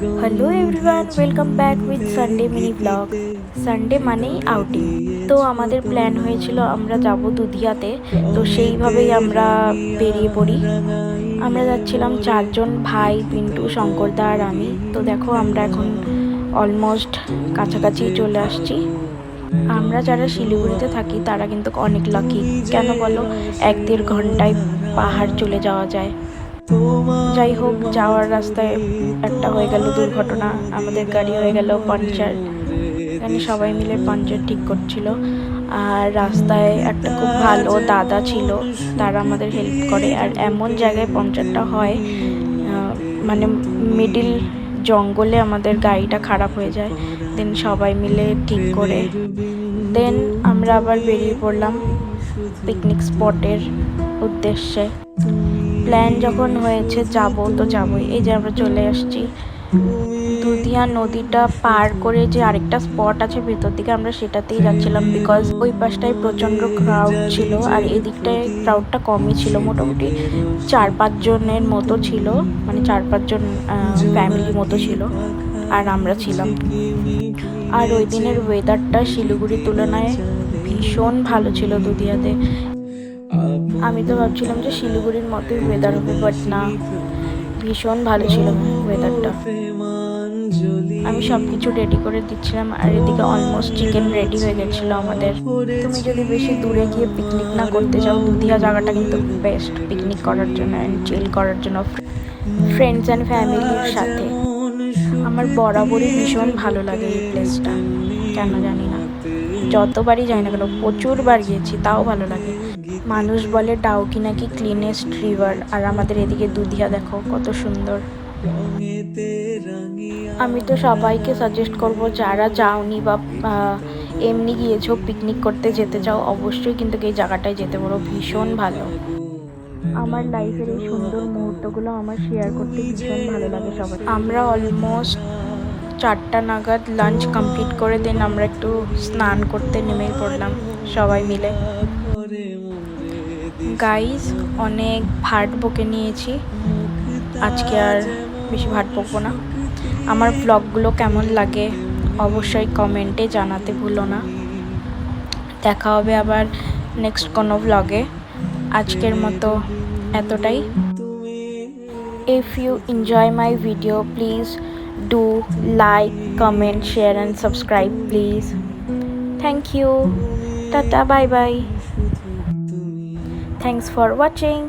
Hello everyone, welcome back with Sunday mini blog. Sunday মানেই outing. তো আমাদের plan হয়েছিল আমরা যাব দুধিয়াতে, তো সেইভাবেই আমরা বেরিয়ে পড়ি। আমরা যাচ্ছিলাম চারজন, ভাই, পিন্টু, শঙ্করদা আর আমি। তো দেখো আমরা এখন অলমোস্ট কাছাকাছি চলে আসছি। আমরা যারা শিলিগুড়িতে থাকি তারা কিন্তু অনেক লাকি, কেন বলো, 1-1.5 ঘন্টায় পাহাড় চলে যাওয়া যায়। যাই হোক, যাওয়ার রাস্তায় একটা হয়ে গেল দুর্ঘটনা, আমাদের গাড়ি হয়ে গেল পাংচার। এখানে সবাই মিলে পাংচার ঠিক করছিল, আর রাস্তায় একটা খুব ভালো দাদা ছিল, তারা আমাদের হেল্প করে। আর এমন জায়গায় পাংচারটা হয়, মানে মিডিল জঙ্গলে আমাদের গাড়িটা খারাপ হয়ে যায়। দেন সবাই মিলে ঠিক করে দেন আমরা আবার বেরিয়ে পড়লাম পিকনিক স্পটের উদ্দেশ্যে। প্ল্যান যখন হয়েছে যাব তো যাবই। এই যে আমরা চলে আসছি দুধিয়া নদীটা পার করে যে আরেকটা স্পট আছে ভেতর দিকে, আমরা সেটাতেই যাচ্ছিলাম, বিকজ ওই পাশটায় প্রচণ্ড ক্রাউড ছিল আর এদিকটায় ক্রাউডটা কমই ছিল, মোটামুটি 4-5 জনের মতো ছিল, মানে 4-5 জন ফ্যামিলি মতো ছিল, আর আমরা ছিলাম। আর ওই দিনের ওয়েদারটা শিলিগুড়ির তুলনায় ভীষণ ভালো ছিল দুধিয়াতে। আমি তো ভাবছিলাম যে শিলিগুড়ির মতোই ওয়েদার হবে, বাট না, ভীষণ ভালো ছিল ওয়েদারটা। আমি সব কিছু রেডি করে দিচ্ছিলাম, আর এদিকে অলমোস্ট চিকেন রেডি হয়ে গেছিলো আমাদের। তুমি যদি বেশি দূরে গিয়ে পিকনিক না করতে চাও, দুধিয়া জায়গাটা কিন্তু বেস্ট পিকনিক করার জন্য অ্যান্ড চিল করার জন্য, ফ্রেন্ডস অ্যান্ড ফ্যামিলির সাথে। আমার বরাবরই ভীষণ ভালো লাগে এই প্লেসটা, কেন জানি না, যতবারই যাই না কেন, প্রচুর বার গিয়েছি, তাও ভালো লাগে। মানুষ বলে ডাউকি নাকি ক্লিনেস্ট রিভার, আর আমাদের এদিকে দুধিয়া দেখো কত সুন্দর। আমি তো সবাইকে সাজেস্ট করব, যারা যাওনি বা এমনি গিয়েছো পিকনিক করতে যেতে চাও, অবশ্যই কিন্তু এই জায়গাটায় যেতে পারো, ভীষণ ভালো। আমার লাইফের এই সুন্দর মুহূর্তগুলো আমার শেয়ার করতে ভীষণ ভালো লাগে সবাই। আমরা অলমোস্ট 4টা নাগাদ লাঞ্চ কমপ্লিট করে দেন আমরা একটু স্নান করতে নেমে পড়লাম সবাই মিলে। গাইজ, অনেক ভাট বকে নিয়েছি, আজকে আর বেশি ভাট বকবো না। আমার ব্লগগুলো কেমন লাগে অবশ্যই কমেন্টে জানাতে ভুলো না। দেখা হবে আবার নেক্সট কোনো ব্লগে। আজকের মতো এতটাই। If you enjoy my video, please do like, comment, share and subscribe please. Thank you. Tata, bye bye. Thanks for watching.